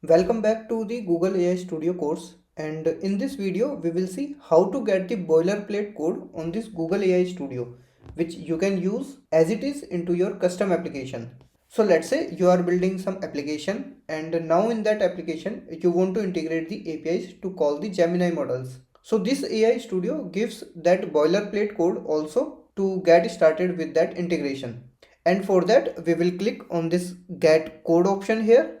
Welcome back to the Google AI Studio course, and in this video we will see how to get the boilerplate code on this Google AI Studio which you can use as it is into your custom application. So let's say you are building some application and now in that application you want to integrate the APIs to call the Gemini models. So this AI Studio gives that boilerplate code also to get started with that integration. And for that we will click on this get code option here.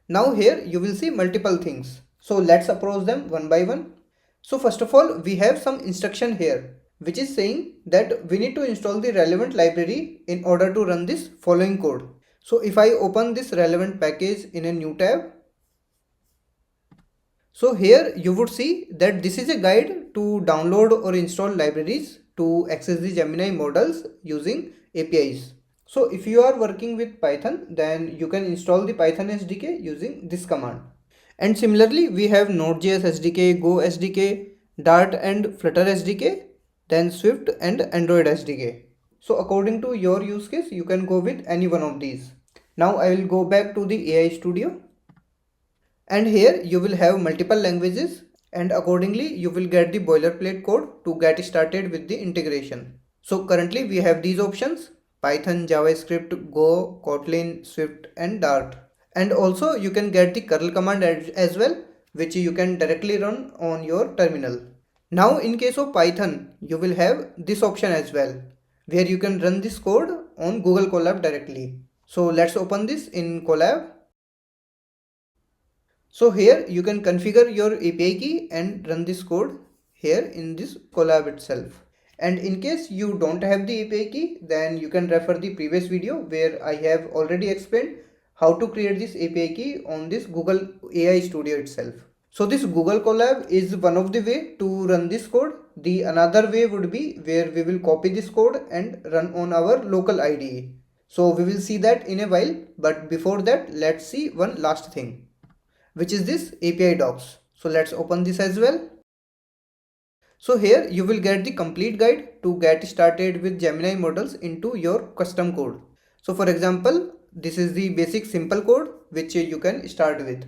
Now here you will see multiple things. So let's approach them one by one. So first of all, we have some instruction here which is saying that we need to install the relevant library in order to run this following code. So if I open this relevant package in a new tab, so here you would see that this is a guide to download or install libraries to access the Gemini models using APIs. So if you are working with Python, then you can install the Python SDK using this command. And similarly, we have Node.js SDK, Go SDK, Dart and Flutter SDK, then Swift and Android SDK. So according to your use case, you can go with any one of these. Now I will go back to the AI Studio. And here you will have multiple languages and accordingly you will get the boilerplate code to get started with the integration. So currently we have these options: Python, JavaScript, Go, Kotlin, Swift and Dart. And also you can get the curl command as well, which you can directly run on your terminal. Now in case of Python, you will have this option as well, where you can run this code on Google Colab directly. So let's open this in Colab. So here you can configure your API key and run this code here in this Colab itself. And in case you don't have the API key, then you can refer the previous video where I have already explained how to create this API key on this Google AI Studio itself. So this Google Colab is one of the way to run this code. The another way would be where we will copy this code and run on our local IDE. So we will see that in a while, but before that let's see one last thing, which is this API docs. So let's open this as well. So here you will get the complete guide to get started with Gemini models into your custom code. So for example, this is the basic simple code which you can start with.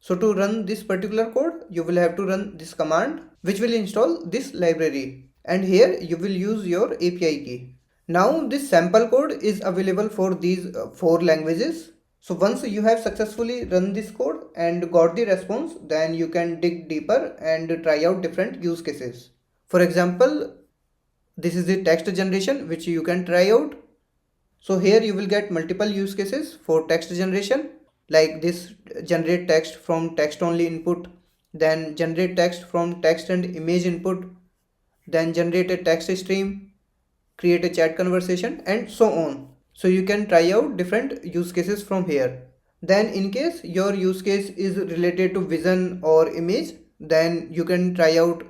So to run this particular code, you will have to run this command which will install this library. And here you will use your API key. Now this sample code is available for these 4 languages. So once you have successfully run this code and got the response, then you can dig deeper and try out different use cases. For example, this is the text generation which you can try out. So here you will get multiple use cases for text generation, like this: generate text from text only input, then generate text from text and image input, then generate a text stream, create a chat conversation, and so on. So you can try out different use cases from here. Then in case your use case is related to vision or image, then you can try out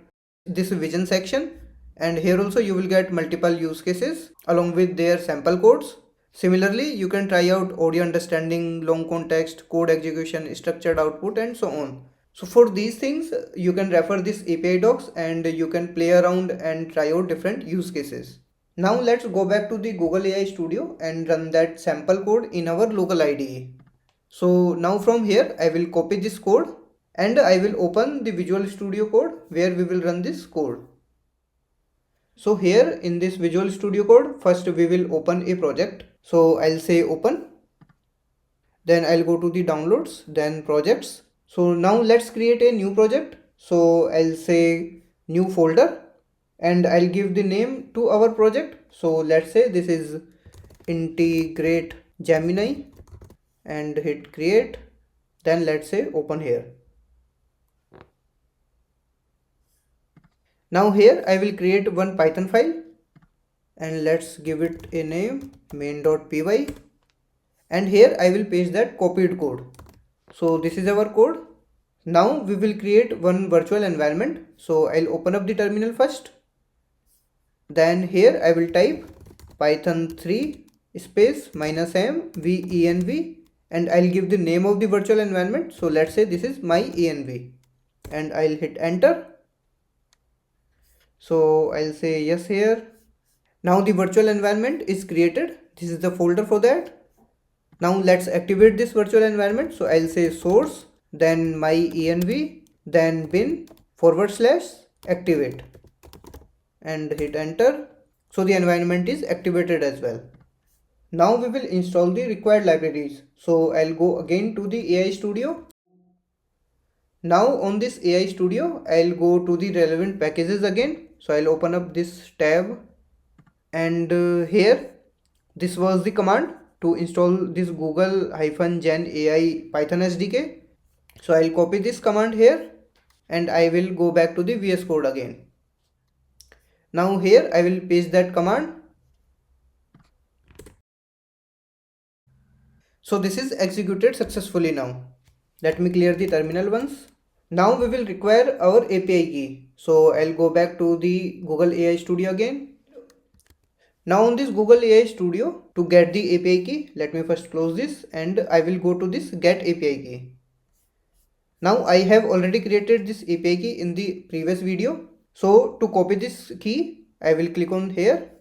this vision section, and here also you will get multiple use cases along with their sample codes. Similarly, you can try out audio understanding, long context, code execution, structured output, and so on. So for these things you can refer this API docs and you can play around and try out different use cases. Now let's go back to the Google AI Studio and run that sample code in our local IDE. So now from here I will copy this code and I will open the Visual Studio Code where we will run this code. So here in this Visual Studio Code, first we will open a project. So I'll say open. Then I'll go to the downloads, then projects. So now let's create a new project. So I'll say new folder and I'll give the name to our project. So let's say this is integrate Gemini and hit create. Then let's say open here. Now here I will create one Python file and let's give it a name main.py, and here I will paste that copied code. So this is our code. Now we will create one virtual environment. So I'll open up the terminal first. Then here I will type python 3 space -m venv and I'll give the name of the virtual environment. So let's say this is my env and I'll hit enter. So I'll say yes here. Now the virtual environment is created. This is the folder for that. Now let's activate this virtual environment. So I'll say source then my env, then bin / activate, and hit enter. So the environment is activated as well. Now we will install the required libraries. So I'll go again to the AI Studio. Now on this AI Studio, I'll go to the relevant packages again. So I'll open up this tab, and here this was the command to install this Google-Gen AI Python SDK. So I'll copy this command here, and I will go back to the VS Code again. Now here I will paste that command. So this is executed successfully now. Let me clear the terminal once. Now we will require our API key. So I'll go back to the Google AI Studio again. Now on this Google AI Studio, to get the API key, let me first close this, and I will go to this get API key. Now I have already created this API key in the previous video. So to copy this key, I will click on here.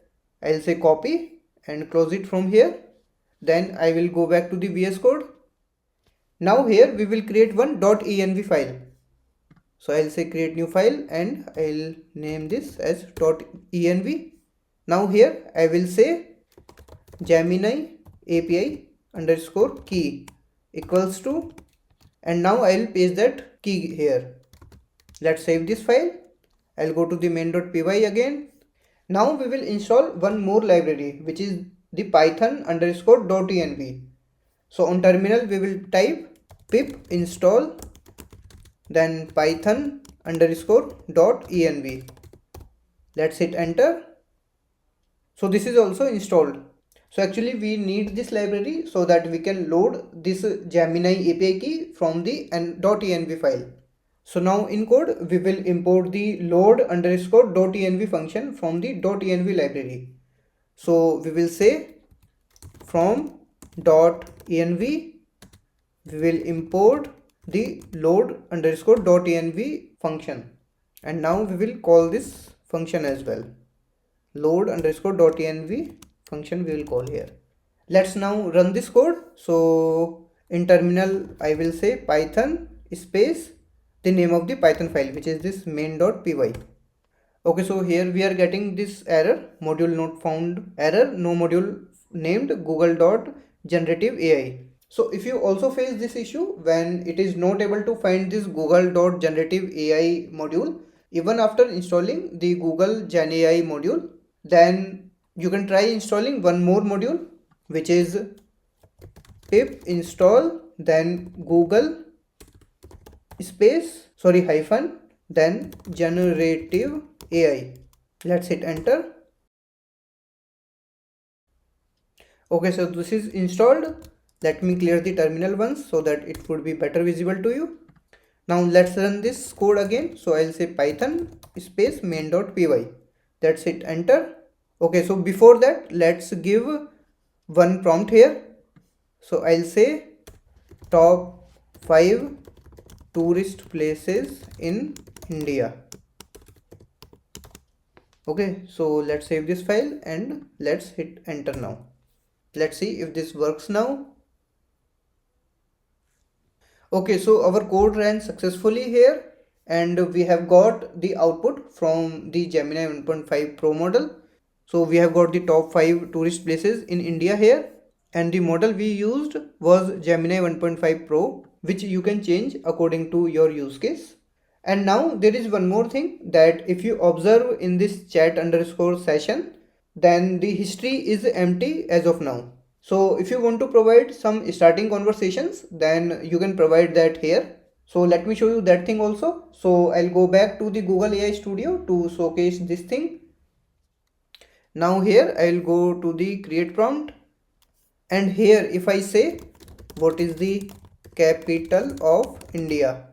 I'll say copy and close it from here. Then I will go back to the VS Code. Now here we will create one .env file. So I'll say create new file, and I'll name this as .env. Now here I will say Gemini API _ key equals to, and now I'll paste that key here. Let's save this file. I'll go to the main.py again. Now we will install one more library, which is the Python _.env. So on terminal we will type pip install, then Python _.env. Let's hit enter. So this is also installed. So actually we need this library so that we can load this Gemini API key from the .env file. So now in code we will import the load _.env function from the .env library. So we will say from .env we will import the load _.env function, and now we will call this function as well. Load _.env function we will call here. Let's now run this code. So in terminal I will say Python space the name of the Python file, which is this main.py. Okay, so here we are getting this error, module not found error, no module named Google.generative AI. So if you also face this issue when it is not able to find this Google.generative AI module even after installing the Google Gen AI module, then you can try installing one more module, which is pip install then Google hyphen then generative AI. Let's hit enter. Okay, so this is installed. Let me clear the terminal once so that it would be better visible to you. Now let's run this code again. So I'll say Python space main.py. Let's hit enter. Okay, so before that let's give one prompt here. So I'll say top 5 tourist places in India. Okay, so let's save this file and let's hit enter now. Let's see if this works now. Okay, so our code ran successfully here, and we have got the output from the Gemini 1.5 Pro model. So we have got the top 5 tourist places in India here, and the model we used was Gemini 1.5 Pro, which you can change according to your use case. And now there is one more thing, that if you observe in this chat _ session, then the history is empty as of now. So if you want to provide some starting conversations, then you can provide that here. So let me show you that thing also. So I'll go back to the Google AI Studio to showcase this thing. Now here I'll go to the create prompt, and here if I say what is the capital of India,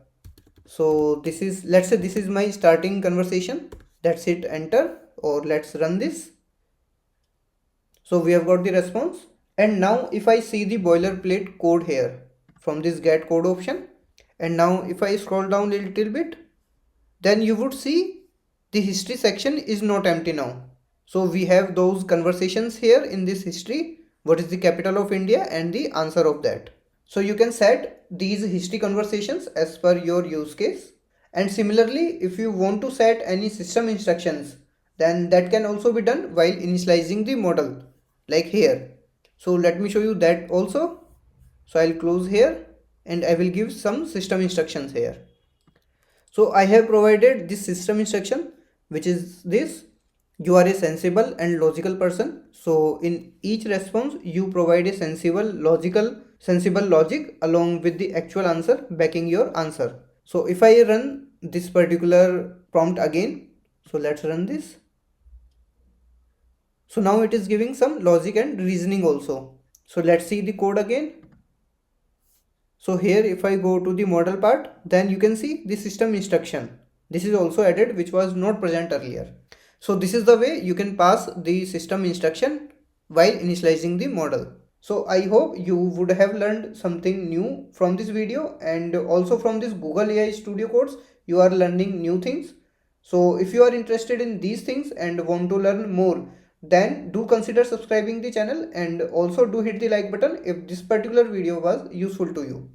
so this is, let's say this is my starting conversation. Let's hit enter, or let's run this. So we have got the response. And now if I see the boilerplate code here from this get code option, and now if I scroll down a little bit, then you would see the history section is not empty now. So we have those conversations here in this history, what is the capital of India and the answer of that. So you can set these history conversations as per your use case. And similarly, if you want to set any system instructions, then that can also be done while initializing the model, like here. So let me show you that also. So I'll close here and I will give some system instructions here. So I have provided this system instruction, which is this: you are a sensible and logical person. So in each response, you provide a sensible logic along with the actual answer backing your answer. So if I run this particular prompt again, so let's run this. So now it is giving some logic and reasoning also. So let's see the code again. So here if I go to the model part, then you can see the system instruction. This is also added, which was not present earlier. So this is the way you can pass the system instruction while initializing the model. So I hope you would have learned something new from this video, and also from this Google AI Studio course you are learning new things. So if you are interested in these things and want to learn more, then do consider subscribing the channel, and also do hit the like button if this particular video was useful to you.